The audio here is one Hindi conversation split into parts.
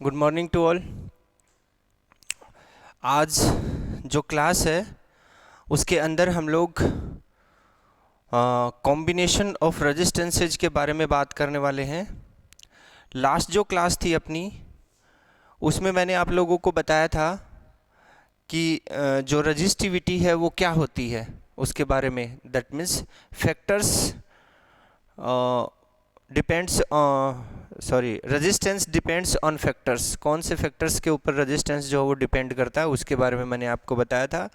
Good morning to all. आज जो क्लास है उसके अंदर हम लोग कॉम्बिनेशन ऑफ रेजिस्टेंसेज के बारे में बात करने वाले हैं। लास्ट जो क्लास थी अपनी उसमें मैंने आप लोगों को बताया था कि जो रजिस्टिविटी है वो क्या होती है उसके बारे में। That means factors depends resistance depends on factors. कौन से फैक्टर्स के ऊपर रेजिस्टेंस जो है वो डिपेंड करता है उसके बारे में मैंने आपको बताया था,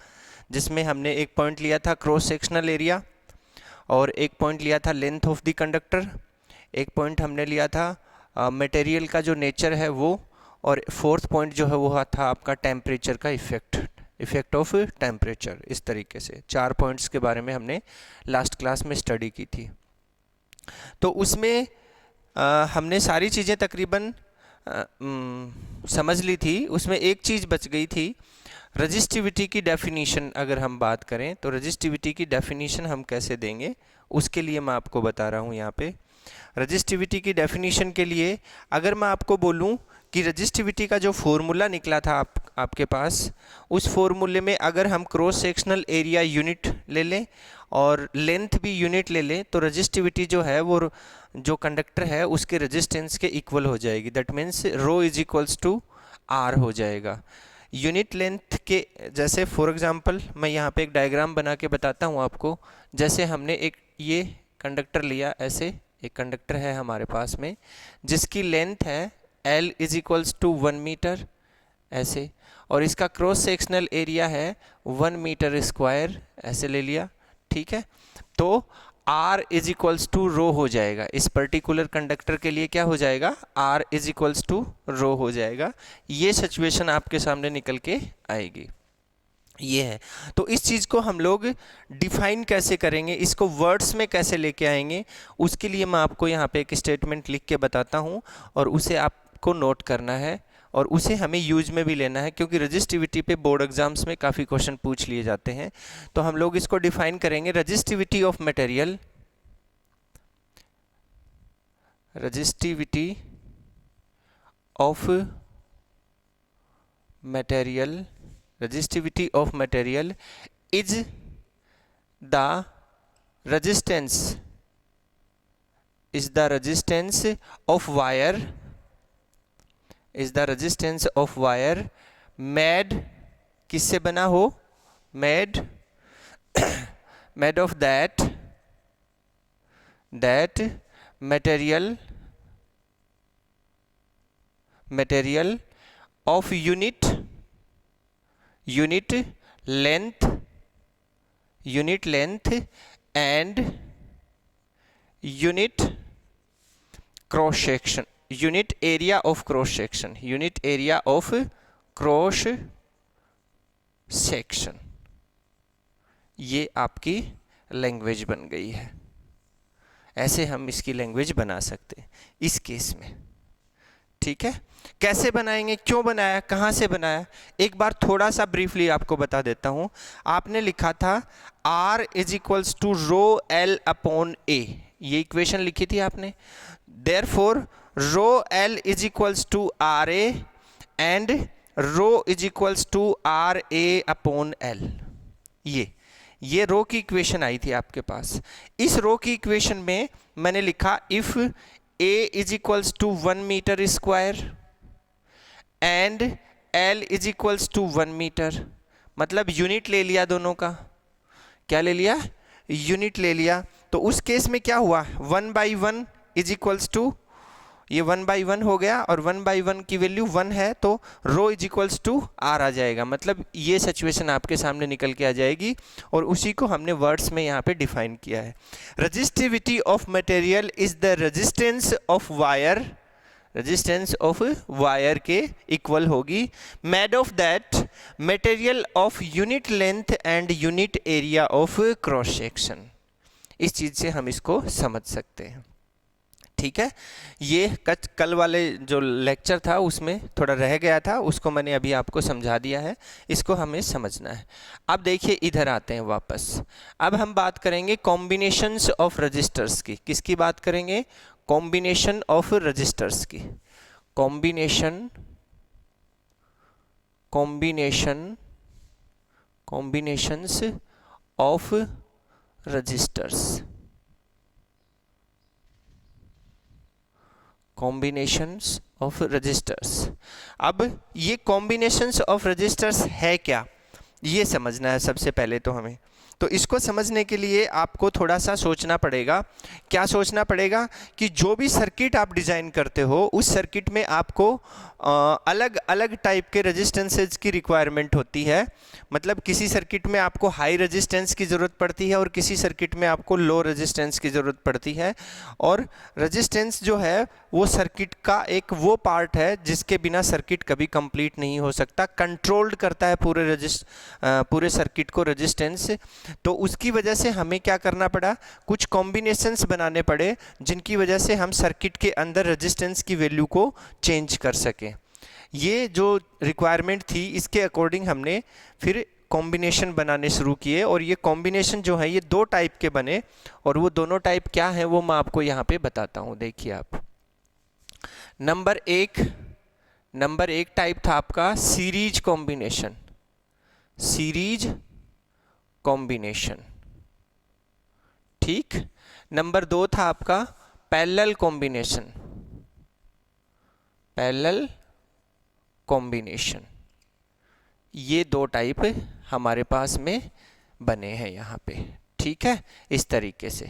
जिसमें हमने एक पॉइंट लिया था क्रॉस सेक्शनल एरिया, और एक पॉइंट लिया था लेंथ ऑफ द कंडक्टर, एक पॉइंट हमने लिया था मटेरियल का जो नेचर है वो, और फोर्थ पॉइंट जो है वो था आपका टेम्परेचर का इफेक्ट ऑफ टेम्परेचर। इस तरीके से 4 पॉइंट्स के बारे में हमने लास्ट क्लास में स्टडी की थी। तो उसमें हमने सारी चीज़ें तकरीबन समझ ली थी। उसमें एक चीज़ बच गई थी, रजिस्टिविटी की डेफिनीशन। अगर हम बात करें तो रजिस्टिविटी की डेफिनीशन हम कैसे देंगे उसके लिए मैं आपको बता रहा हूँ यहाँ पे। रजिस्टिविटी की डेफिनीशन के लिए अगर मैं आपको बोलूँ कि रजिस्टिविटी का जो फॉर्मूला निकला था आपके पास, उस फॉर्मूले में अगर हम क्रॉस सेक्शनल एरिया यूनिट ले लें और लेंथ भी यूनिट ले लें तो रजिस्टिविटी जो है वो जो कंडक्टर है उसके रेजिस्टेंस के इक्वल हो जाएगी। That means rho is equals to R हो जाएगा यूनिट लेंथ के। जैसे फॉर एग्जांपल मैं यहाँ पे एक डायग्राम बना के बताता हूँ आपको। जैसे हमने एक ये कंडक्टर लिया, ऐसे एक कंडक्टर है हमारे पास में जिसकी लेंथ है L is equals to 1 metre ऐसे, और इसका क्रॉस सेक्शनल एरिया है 1 मीटर स्क्वायर ऐसे ले लिया, ठीक है। तो R इज इक्वल्स टू रो हो जाएगा। इस पर्टिकुलर कंडक्टर के लिए क्या हो जाएगा, R इज इक्वल्स टू रो हो जाएगा। ये सिचुएशन आपके सामने निकल के आएगी, ये है। तो इस चीज़ को हम लोग डिफाइन कैसे करेंगे, इसको वर्ड्स में कैसे लेके आएंगे, उसके लिए मैं आपको यहाँ पे एक स्टेटमेंट लिख के बताता हूँ और उसे आपको नोट करना है और उसे हमें यूज में भी लेना है, क्योंकि रजिस्टिविटी पे बोर्ड एग्जाम्स में काफ़ी क्वेश्चन पूछ लिए जाते हैं। तो हम लोग इसको डिफाइन करेंगे, resistivity of material, resistivity of material, resistivity of material is the resistance of wire, made किससे बना हो, made of that material of unit length and unit area of cross section। ये आपकी लैंग्वेज बन गई है। ऐसे हम इसकी लैंग्वेज बना सकते हैं इस केस में, ठीक है। कैसे बनाएंगे, क्यों बनाया, कहाँ से बनाया, एक बार थोड़ा सा ब्रीफली आपको बता देता हूँ। आपने लिखा था R is equals to rho L upon A, ये इक्वेशन लिखी थी आपने। Therefore rho L is equals to RA and rho is equals to RA upon L। ये रो की इक्वेशन आई थी आपके पास। इस रो की इक्वेशन में मैंने लिखा if A is equals to 1 metre square and L is equals to 1 metre, मतलब यूनिट ले लिया दोनों का। क्या ले लिया, यूनिट ले लिया। तो उस केस में क्या हुआ, 1/1 इज इक्वल्स टू, ये 1/1 हो गया और 1/1 की वैल्यू 1 है तो रो इज इक्वल्स टू R आ जाएगा। मतलब ये सिचुएशन आपके सामने निकल के आ जाएगी और उसी को हमने वर्ड्स में यहाँ पे डिफाइन किया है। Resistivity of material is the resistance of wire के इक्वल होगी, made of that material of unit length and unit area of cross section. इस चीज़ से हम इसको समझ सकते हैं, ठीक है। ये कल वाले जो लेक्चर था उसमें थोड़ा रह गया था, उसको मैंने अभी आपको समझा दिया है, इसको हमें समझना है। अब देखिए इधर आते हैं वापस। अब हम बात करेंगे कॉम्बिनेशंस ऑफ रजिस्टर्स की। किसकी बात करेंगे, कॉम्बिनेशन ऑफ रजिस्टर्स की। Combination combinations of registers, combinations of registers. अब ये कॉम्बिनेशंस ऑफ रजिस्टर्स है क्या, ये समझना है सबसे पहले तो हमें। तो इसको समझने के लिए आपको थोड़ा सा सोचना पड़ेगा। क्या सोचना पड़ेगा कि जो भी सर्किट आप डिज़ाइन करते हो उस सर्किट में आपको अलग अलग टाइप के रेजिस्टेंसेज की रिक्वायरमेंट होती है। मतलब किसी सर्किट में आपको हाई रेजिस्टेंस की ज़रूरत पड़ती है और किसी सर्किट में आपको लो रेजिस्टेंस की ज़रूरत पड़ती है। और रेजिस्टेंस जो है वो सर्किट का एक वो पार्ट है जिसके बिना सर्किट कभी कंप्लीट नहीं हो सकता। कंट्रोल्ड करता है पूरे सर्किट को रेजिस्टेंस। तो उसकी वजह से हमें क्या करना पड़ा, कुछ कॉम्बिनेशंस बनाने पड़े जिनकी वजह से हम सर्किट के अंदर रेजिस्टेंस की वैल्यू को चेंज कर सकें। ये जो रिक्वायरमेंट थी इसके अकॉर्डिंग हमने फिर कॉम्बिनेशन बनाने शुरू किए। और ये कॉम्बिनेशन जो है ये दो टाइप के बने, और वो दोनों टाइप क्या है वो मैं आपको यहाँ पे बताता हूँ। देखिए आप, नंबर एक टाइप था आपका सीरीज कॉम्बिनेशन, सीरीज कॉम्बिनेशन, ठीक। नंबर 2 था आपका पैरेलल कॉम्बिनेशन, पैरेलल कॉम्बिनेशन। ये दो टाइप हमारे पास में बने हैं यहाँ पे, ठीक है। इस तरीके से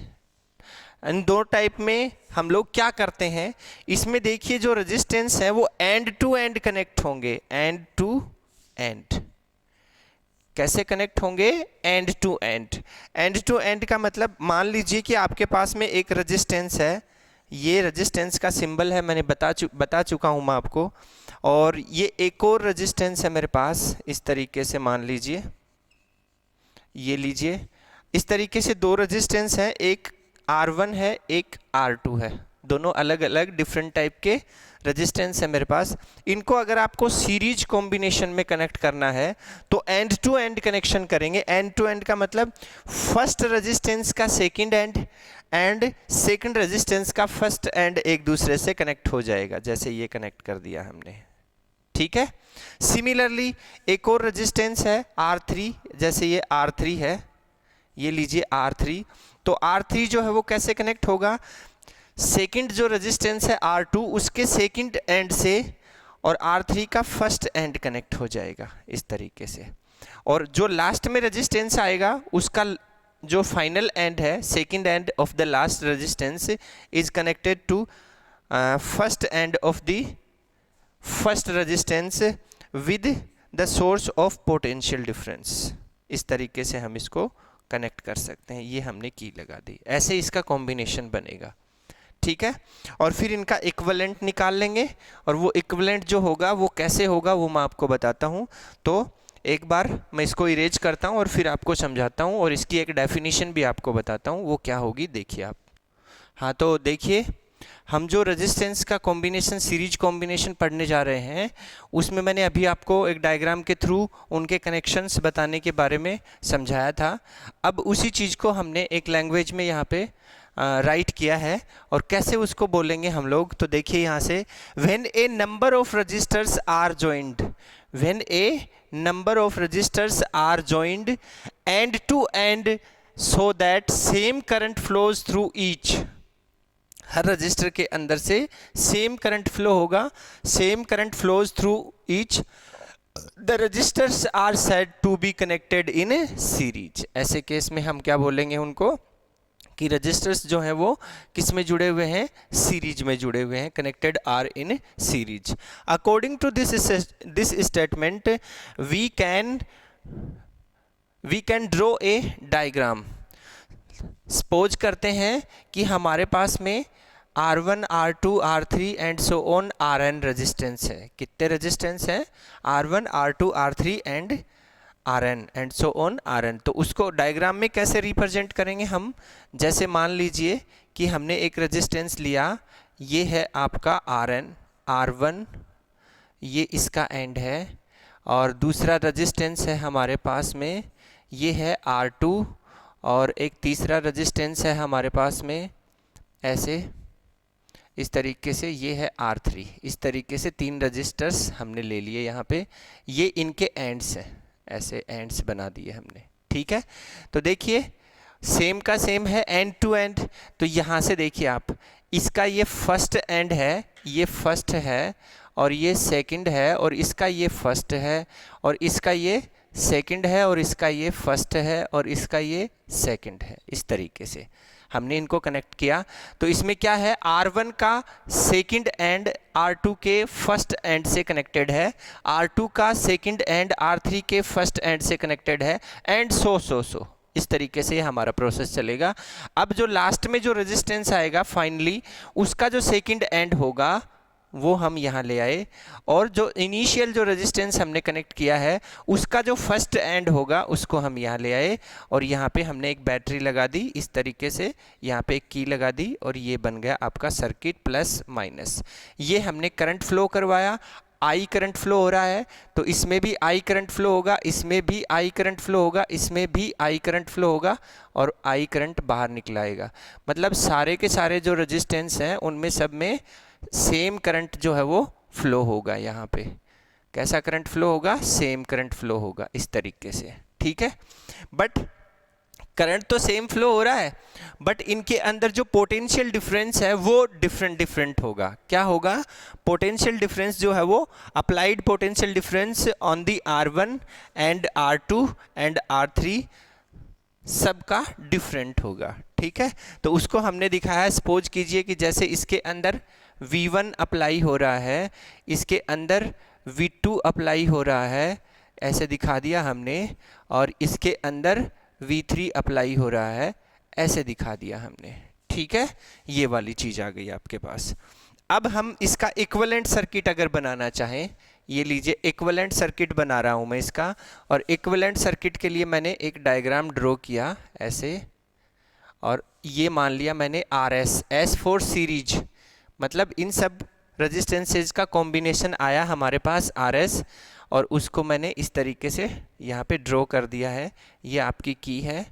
इन दो टाइप में हम लोग क्या करते हैं, इसमें देखिए जो रेजिस्टेंस है वो एंड टू एंड कनेक्ट होंगे। एंड टू एंड कैसे कनेक्ट होंगे, end to end. End to end का मतलब मान लीजिए कि आपके पास में एक रेजिस्टेंस है, ये रेजिस्टेंस का सिंबल है, मैंने बता चुका हूँ मैं आपको। और ये एक और रेजिस्टेंस है मेरे पास, इस तरीके से मान लीजिए, ये लीजिए। इस तरीके से दो रेजिस्टेंस हैं, एक R1 है एक R2 है, दोनों अलग अलग डिफरेंट टाइप के रेजिस्टेंस है मेरे पास। इनको अगर आपको सीरीज कॉम्बिनेशन में कनेक्ट करना है तो एंड टू एंड कनेक्शन करेंगे। एंड टू एंड का मतलब फर्स्ट रेजिस्टेंस का सेकंड एंड सेकंड रेजिस्टेंस का फर्स्ट एंड एक दूसरे से कनेक्ट हो जाएगा, जैसे ये कनेक्ट कर दिया हमने, ठीक है। सिमिलरली एक और रेजिस्टेंस है R3, जैसे ये R3 है, ये लीजिए R3। तो R3 जो है वो कैसे कनेक्ट होगा, सेकंड जो रेजिस्टेंस है R2 उसके सेकंड एंड से और R3 का फर्स्ट एंड कनेक्ट हो जाएगा इस तरीके से। और जो लास्ट में रेजिस्टेंस आएगा उसका जो फाइनल एंड है, second end of the last resistance is connected to first end of the first resistance with the source of potential difference. इस तरीके से हम इसको कनेक्ट कर सकते हैं। ये हमने की लगा दी, ऐसे इसका कॉम्बिनेशन बनेगा, ठीक है। और फिर इनका इक्विवेलेंट निकाल लेंगे, और वो इक्विवेलेंट जो होगा वो कैसे होगा वो मैं आपको बताता हूँ। तो एक बार मैं इसको इरेज करता हूँ और फिर आपको समझाता हूँ, और इसकी एक डेफिनेशन भी आपको बताता हूँ वो क्या होगी। देखिए आप, हाँ तो देखिए हम जो रेजिस्टेंस का कॉम्बिनेशन सीरीज कॉम्बिनेशन पढ़ने जा रहे हैं उसमें मैंने अभी आपको एक डायग्राम के थ्रू उनके कनेक्शंस बताने के बारे में समझाया था। अब उसी चीज़ को हमने एक लैंग्वेज में यहाँ पे राइट किया है, और कैसे उसको बोलेंगे हम लोग। तो देखिए यहाँ से, when a number of registers are joined, when a number of registers are joined end to end so that same current flows through each. हर रजिस्टर के अंदर से सेम करंट फ्लो होगा, same current flows through each the registers are said to be connected in series. ऐसे केस में हम क्या बोलेंगे उनको कि रजिस्टर्स जो हैं वो किस में जुड़े हुए हैं, सीरीज में जुड़े हुए हैं, connected are in series. According to this statement we can draw a diagram. Suppose करते हैं कि हमारे पास में R1, R2, R3 and so on Rn resistance है। कितने रेजिस्टेंस हैं, R1, R2, R3 and Rn and so on Rn। तो उसको डायग्राम में कैसे रिप्रेजेंट करेंगे हम, जैसे मान लीजिए कि हमने एक रेजिस्टेंस लिया, ये है आपका Rn, R1 ये इसका एंड है, और दूसरा रेजिस्टेंस है हमारे पास में, ये है R2, और एक तीसरा रेजिस्टेंस है हमारे पास में ऐसे इस तरीके से ये है R3। इस तरीके से 3 रजिस्टर्स हमने ले लिए यहाँ पे, ये इनके एंड्स हैं, ऐसे एंड्स बना दिए हमने। ठीक है, तो देखिए सेम का सेम है एंड टू एंड। तो यहाँ से देखिए आप, इसका ये फर्स्ट एंड है, ये फर्स्ट है, और ये सेकंड है, और इसका ये फर्स्ट है, और इसका ये सेकंड है, और इसका ये फर्स्ट है, और इसका ये सेकंड है। इस तरीके से हमने इनको कनेक्ट किया। तो इसमें क्या है, R1 का सेकंड एंड R2 के फर्स्ट एंड से कनेक्टेड है, R2 का सेकंड एंड R3 के फर्स्ट एंड से कनेक्टेड है, एंड सो इस तरीके से हमारा प्रोसेस चलेगा। अब जो लास्ट में जो रेजिस्टेंस आएगा फाइनली, उसका जो सेकंड एंड होगा वो हम यहाँ ले आए, और जो इनिशियल जो रेजिस्टेंस हमने कनेक्ट किया है उसका जो फर्स्ट एंड होगा उसको हम यहाँ ले आए, और यहाँ पे हमने एक बैटरी लगा दी इस तरीके से, यहाँ पे एक की लगा दी, और ये बन गया आपका सर्किट प्लस माइनस। ये हमने करंट फ्लो करवाया, आई करंट फ्लो हो रहा है, तो इसमें भी आई करंट फ्लो होगा, इसमें भी आई करंट फ्लो होगा, इसमें भी आई करंट फ्लो होगा, और आई करंट बाहर निकलाएगा। मतलब सारे के सारे जो रेजिस्टेंस हैं उनमें सब में सेम करंट जो है वो फ्लो होगा। यहाँ पे कैसा करंट फ्लो होगा, सेम करंट फ्लो होगा इस तरीके से। ठीक है, बट करंट तो सेम फ्लो हो रहा है, बट इनके अंदर जो पोटेंशियल डिफरेंस है वो डिफरेंट होगा। क्या होगा, पोटेंशियल डिफरेंस जो है वो applied potential difference on the R1 and R2 and R3 सबका डिफरेंट होगा। ठीक है, तो उसको हमने दिखाया। सपोज कीजिए कि जैसे इसके अंदर V1 अप्लाई हो रहा है, इसके अंदर V2 अप्लाई हो रहा है, ऐसे दिखा दिया हमने, और इसके अंदर V3 अप्लाई हो रहा है, ऐसे दिखा दिया हमने। ठीक है, ये वाली चीज़ आ गई आपके पास। अब हम इसका इक्विवेलेंट सर्किट अगर बनाना चाहें, ये लीजिए इक्विवेलेंट सर्किट बना रहा हूँ मैं इसका, और इक्विवेलेंट सर्किट के लिए मैंने एक डायग्राम ड्रॉ किया ऐसे, और ये मान लिया मैंने RS, S फॉर सीरीज, मतलब इन सब रेजिस्टेंसेज का कॉम्बिनेशन आया हमारे पास RS, और उसको मैंने इस तरीके से यहाँ पे ड्रॉ कर दिया है। ये आपकी की है,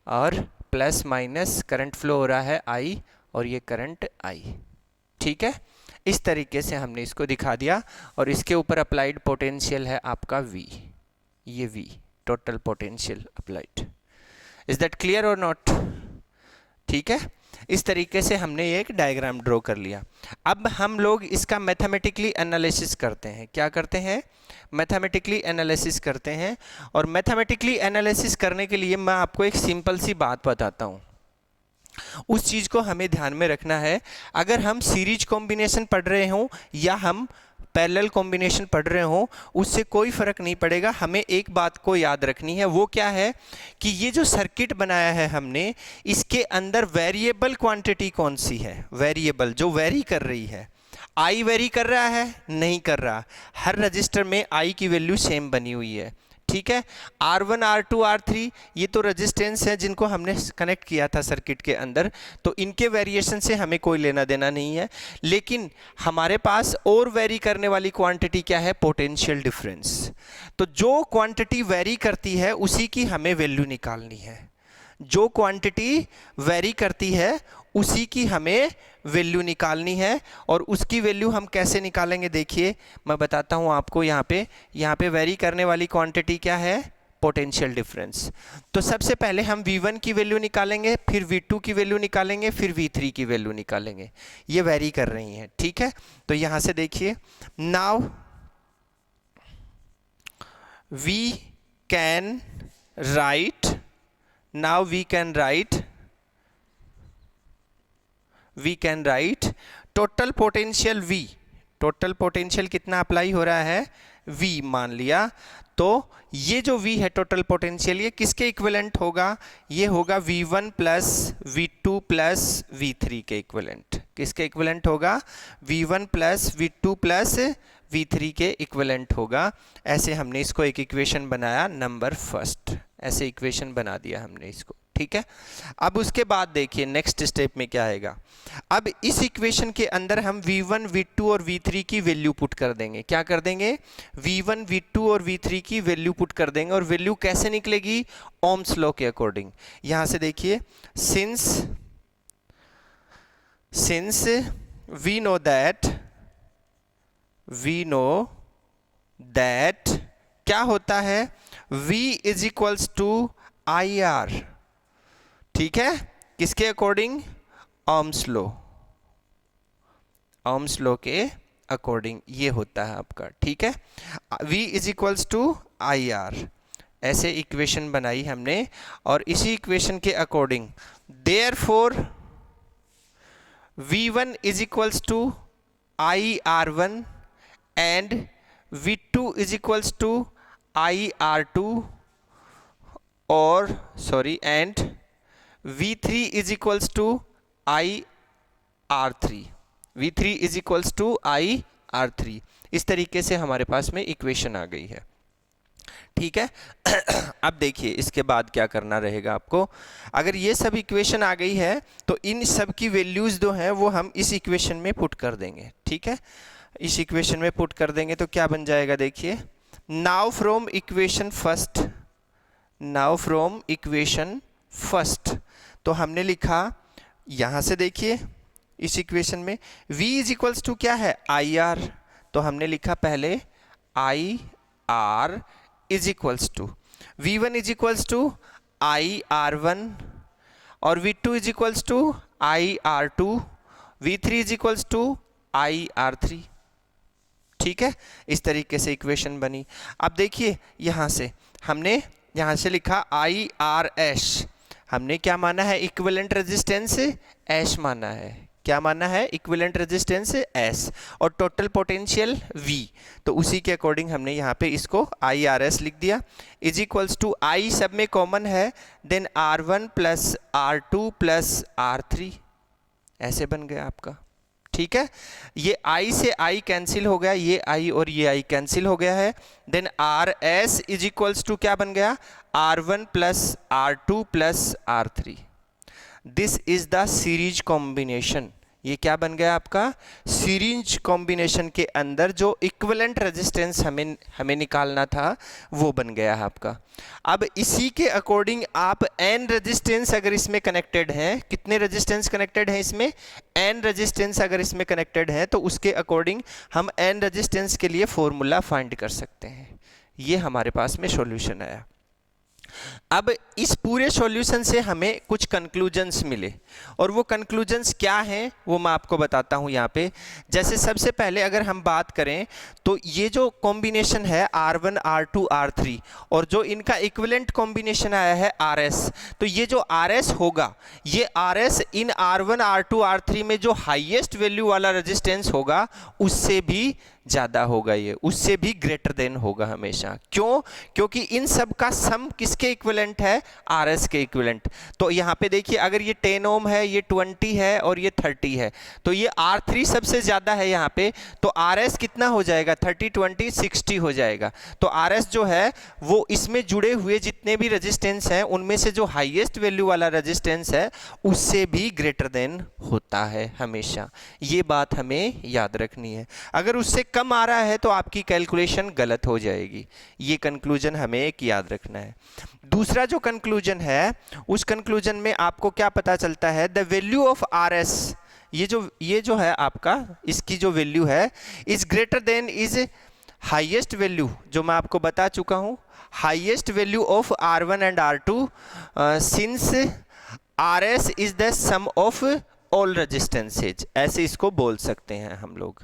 और प्लस माइनस करंट फ्लो हो रहा है I, और ये करंट I। ठीक है, इस तरीके से हमने इसको दिखा दिया, और इसके ऊपर अप्लाइड पोटेंशियल है आपका V, ये V total potential applied. Is that clear और नॉट? ठीक है, इस तरीके से हमने एक डायग्राम ड्रॉ कर लिया। अब हम लोग इसका मैथमेटिकली एनालिसिस करते हैं। क्या करते हैं, मैथमेटिकली एनालिसिस करते हैं। और मैथमेटिकली एनालिसिस करने के लिए मैं आपको एक सिंपल सी बात बताता हूँ, उस चीज़ को हमें ध्यान में रखना है। अगर हम सीरीज कॉम्बिनेशन पढ़ रहे हों या हम पैरेलल कॉम्बिनेशन पढ़ रहे हों, उससे कोई फ़र्क नहीं पड़ेगा। हमें एक बात को याद रखनी है, वो क्या है कि ये जो सर्किट बनाया है हमने, इसके अंदर वेरिएबल क्वांटिटी कौन सी है, वेरिएबल जो वेरी कर रही है। आई वेरी कर रहा है, नहीं कर रहा, हर रजिस्टर में आई की वैल्यू सेम बनी हुई है। ठीक है, R1 R2 R3 ये तो रेजिस्टेंस है जिनको हमने कनेक्ट किया था सर्किट के अंदर, तो इनके वेरिएशन से हमें कोई लेना देना नहीं है। लेकिन हमारे पास और वेरी करने वाली क्वांटिटी क्या है, पोटेंशियल डिफरेंस। तो जो क्वांटिटी वेरी करती है उसी की हमें वैल्यू निकालनी है। जो क्वांटिटी वेरी करती है उसी की हमें वैल्यू निकालनी है। और उसकी वैल्यू हम कैसे निकालेंगे, देखिए मैं बताता हूँ आपको। यहाँ पे वेरी करने वाली क्वांटिटी क्या है, पोटेंशियल डिफरेंस। तो सबसे पहले हम V1 की वैल्यू निकालेंगे, फिर V2 की वैल्यू निकालेंगे, फिर V3 की वैल्यू निकालेंगे। ये वेरी कर रही हैं। ठीक है, तो यहाँ से देखिए, now we can write total potential V। Total potential कितना अप्लाई हो रहा है, V मान लिया। तो ये जो V है टोटल पोटेंशियल, ये किसके इक्विवेलेंट होगा, ये होगा V1 plus V2 plus V3 के इक्विवेलेंट। किसके इक्विवेलेंट होगा, V1 plus V2 plus V3 के इक्विवेलेंट होगा। ऐसे हमने इसको एक इक्वेशन बनाया, नंबर फर्स्ट, ऐसे इक्वेशन बना दिया हमने इसको। ठीक है, अब उसके बाद देखिए नेक्स्ट स्टेप में क्या आएगा। अब इस इक्वेशन के अंदर हम V1 V2 और V3 की वैल्यू पुट कर देंगे। क्या कर देंगे, V1 V2 और V3 की वैल्यू पुट कर देंगे। और वैल्यू कैसे निकलेगी, ओम्स लॉ के अकॉर्डिंग। यहां से देखिए, सिंस we know that क्या होता है, V is equals to I R, ठीक है, किसके अकॉर्डिंग, ohms लॉ के अकॉर्डिंग ये होता है आपका, ठीक है। V इज इक्वल्स टू आई आर, ऐसे इक्वेशन बनाई हमने, और इसी इक्वेशन के according therefore V1 is equals to I R one and V2 is equals to I R two, और sorry and V3 is equals to I R three, V3 is equals to I R three. इस तरीके से हमारे पास में इक्वेशन आ गई है, ठीक है। अब देखिए इसके बाद क्या करना रहेगा आपको, अगर ये सब इक्वेशन आ गई है तो इन सब की वैल्यूज जो हैं वो हम इस इक्वेशन में पुट कर देंगे, ठीक है। इस इक्वेशन में पुट कर देंगे तो क्या बन जाएगा, देखिए, नाउ फ्रॉम इक्वेशन फर्स्ट, तो हमने लिखा यहां से, देखिए इस इक्वेशन में v इज इक्वल्स टू क्या है, आई आर, तो हमने लिखा पहले I R is equals to V1 is equals to I R one, और V2 is equals to I R two, V3 is equals to I R three, ठीक है। इस तरीके से इक्वेशन बनी। अब देखिए यहां से हमने लिखा आई आर एस, हमने क्या माना है, इक्विवेलेंट रेजिस्टेंस एस माना है, क्या माना है, इक्विवेलेंट रेजिस्टेंस एस, और टोटल पोटेंशियल V, तो उसी के अकॉर्डिंग हमने यहाँ पे इसको आई आर एस लिख दिया, इज इक्वल्स टू आई सब में कॉमन है, then R1 plus R2 plus R3, ऐसे बन गया आपका, ठीक है। ये I से I कैंसिल हो गया, ये I और ये I कैंसिल हो गया है, then R S is equals to क्या बन गया, R1 plus R2 plus R3, this is the series combination. ये क्या बन गया आपका, सीरीज कॉम्बिनेशन के अंदर जो इक्विवेलेंट रेजिस्टेंस हमें निकालना था वो बन गया है आपका। अब इसी के अकॉर्डिंग आप n रेजिस्टेंस अगर इसमें कनेक्टेड हैं, कितने रेजिस्टेंस कनेक्टेड हैं इसमें, n रेजिस्टेंस अगर इसमें कनेक्टेड है तो उसके अकॉर्डिंग हम n रेजिस्टेंस के लिए फॉर्मूला फाइंड कर सकते हैं। ये हमारे पास में सॉल्यूशन आया। अब इस पूरे सॉल्यूशन से हमें कुछ कंक्लूजन्स मिले, और वो कंक्लूजन्स क्या हैं वो मैं आपको बताता हूं यहाँ पे। जैसे सबसे पहले अगर हम बात करें तो ये जो कॉम्बिनेशन है R1 R2 R3 और जो इनका इक्विवेलेंट कॉम्बिनेशन आया है RS, तो ये जो RS होगा, ये RS इन R1 R2 R3 में जो हाईएस्ट वैल्यू वाला रेजिस्टेंस होगा उससे भी ज़्यादा होगा, ये उससे भी ग्रेटर देन होगा हमेशा। क्यों? क्योंकि इन सब का सम किसके इक्विवेलेंट है, RS के इक्विवेलेंट। तो यहाँ पे देखिए अगर ये 10 ओम है, ये 20 है और ये 30 है, तो ये R3 सबसे ज़्यादा है यहाँ पे, तो RS कितना हो जाएगा, 30 20 60 हो जाएगा। तो RS जो है वो इसमें जुड़े हुए जितने भी रेजिस्टेंस हैं उनमें से जो हाईएस्ट वैल्यू वाला रेजिस्टेंस है उससे भी ग्रेटर देन होता है हमेशा। ये बात हमें याद रखनी है। अगर उससे कम आ रहा है तो आपकी कैलकुलेशन गलत हो जाएगी। ये कंक्लूजन हमें एक याद रखना है। दूसरा जो कंक्लूजन है उस कंक्लूजन में आपको क्या पता चलता है, द वैल्यू ऑफ RS, ये जो है आपका, इसकी जो वैल्यू है is greater than is highest value, जो मैं आपको बता चुका हूं, highest value of R1 and R2 since RS is the sum of all resistances, ऐसे इसको बोल सकते हैं हम लोग।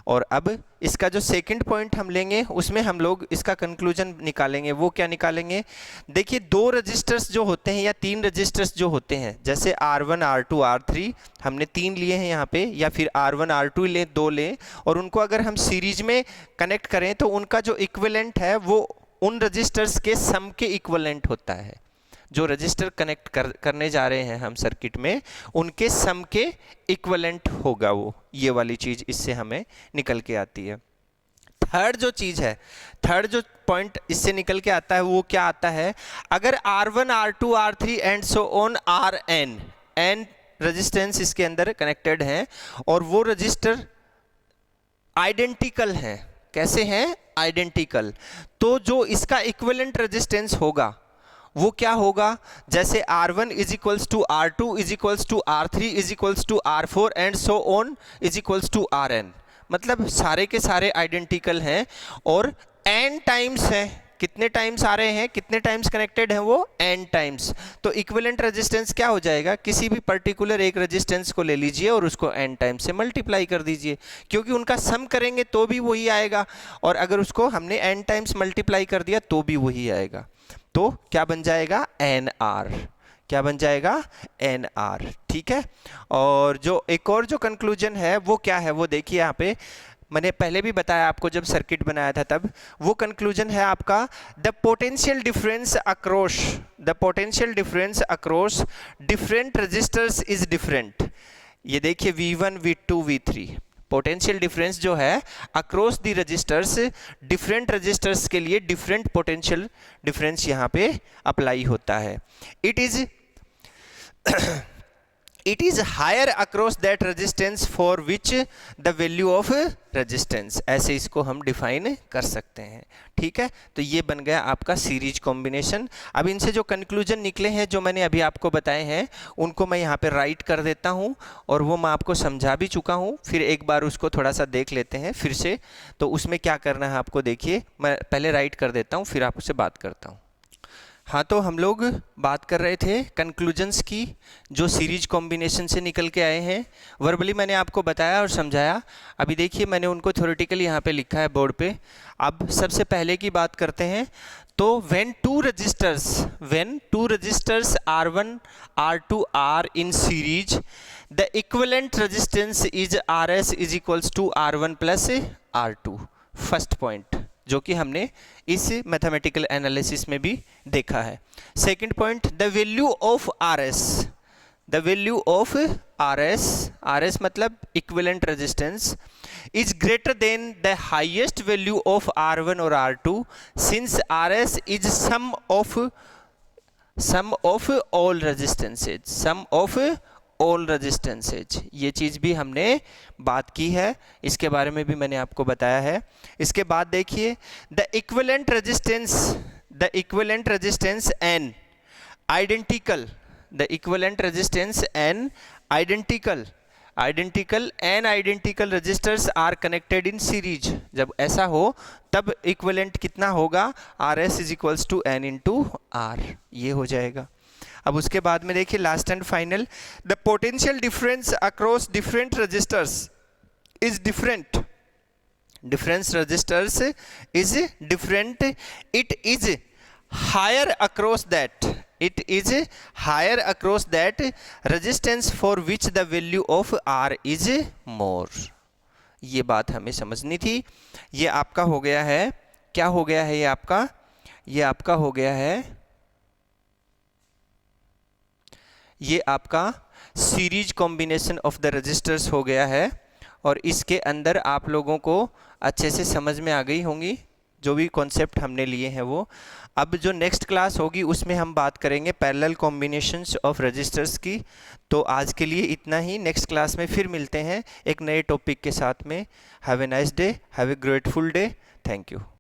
और अब इसका जो सेकंड पॉइंट हम लेंगे उसमें हम लोग इसका कंक्लूजन निकालेंगे। वो क्या निकालेंगे, देखिए दो रजिस्टर्स जो होते हैं या तीन रजिस्टर्स जो होते हैं, जैसे R1 R2 R3 हमने 3 लिए हैं यहाँ पे, या फिर R1 R2 ले 2 लें, और उनको अगर हम सीरीज में कनेक्ट करें तो उनका जो इक्विवेलेंट है वो उन रजिस्टर्स के सम के इक्विवेलेंट होता है। जो रजिस्टर कनेक्ट करने जा रहे हैं हम सर्किट में उनके सम के इक्विवेलेंट होगा वो, ये वाली चीज इससे हमें निकल के आती है। थर्ड जो चीज है, थर्ड जो पॉइंट इससे निकल के आता है वो क्या आता है, अगर R1 R2 R3 and so on Rn resistance इसके अंदर कनेक्टेड हैं और वो रजिस्टर आइडेंटिकल हैं, कैसे हैं, आइडेंटिकल, तो जो इसका इक्विवेलेंट रेजिस्टेंस होगा वो क्या होगा, जैसे R1 is equals to R2 is equals to R3 is equals to R4 and so on is equals to Rn। मतलब सारे के सारे आइडेंटिकल हैं और n टाइम्स है। कितने टाइम्स आ रहे हैं, कितने टाइम्स कनेक्टेड हैं वो, n टाइम्स। तो इक्विवेलेंट रेजिस्टेंस क्या हो जाएगा, किसी भी पर्टिकुलर एक रेजिस्टेंस को ले लीजिए और उसको n टाइम से मल्टीप्लाई कर दीजिए, क्योंकि उनका सम करेंगे तो भी वही आएगा, और अगर उसको हमने n टाइम्स मल्टीप्लाई कर दिया तो भी वही आएगा। तो क्या बन जाएगा, NR। क्या बन जाएगा, NR। ठीक है। और जो एक और जो कंक्लूजन है वो क्या है, वो देखिए यहाँ पे मैंने पहले भी बताया आपको जब सर्किट बनाया था तब। वो कंक्लूजन है आपका, the potential difference across different registers is different. ये देखिए V1 V2 V3 potential difference जो है across the registers, different registers के लिए डिफरेंट पोटेंशियल डिफरेंस यहाँ पे अप्लाई होता है। it is higher across that resistance for which the value of resistance, ऐसे इसको हम डिफाइन कर सकते हैं। ठीक है, तो ये बन गया आपका सीरीज कॉम्बिनेशन। अब इनसे जो कंक्लूजन निकले हैं जो मैंने अभी आपको बताए हैं उनको मैं यहाँ पे राइट कर देता हूँ, और वो मैं आपको समझा भी चुका हूँ, फिर एक बार उसको थोड़ा सा देख लेते हैं फिर से। तो उसमें क्या करना है आपको, देखिए मैं पहले राइट कर देता हूँ फिर आपसे बात करता हूँ। हाँ, तो हम लोग बात कर रहे थे कंक्लूजन्स की जो सीरीज कॉम्बिनेशन से निकल के आए हैं। वर्बली मैंने आपको बताया और समझाया। अभी देखिए मैंने उनको थ्योरेटिकली यहाँ पे लिखा है बोर्ड पे। अब सबसे पहले की बात करते हैं। तो when two resistors R1 R2 are in series, the equivalent resistance is RS is equals to R1 plus R2। First point जो कि हमने इस मैथमेटिकल एनालिसिस में भी देखा है। Second point, the value of RS मतलब equivalent resistance is greater than the highest value of R1 और R2 since RS is sum of all resistances. ये चीज़ भी हमने बात की है, इसके बारे में भी मैंने आपको बताया है। इसके बाद देखिए, the equivalent resistance N identical registers are connected in series. जब ऐसा हो तब इक्विवेलेंट कितना होगा, RS is equals to N into R, ये हो जाएगा। अब उसके बाद में देखिए last and final, the potential difference across different registers is different. Difference registers is different. It is higher across that resistance for which the value of R is more. ये बात हमें समझनी थी। ये आपका हो गया है, क्या हो गया है, ये आपका हो गया है, ये आपका series combination of the registers हो गया है। और इसके अंदर आप लोगों को अच्छे से समझ में आ गई होंगी जो भी कॉन्सेप्ट हमने लिए हैं वो। अब जो नेक्स्ट क्लास होगी उसमें हम बात करेंगे पैरेलल कॉम्बिनेशंस ऑफ रजिस्टर्स की। तो आज के लिए इतना ही, नेक्स्ट क्लास में फिर मिलते हैं एक नए टॉपिक के साथ में। Have a nice day, have a grateful day, thank you.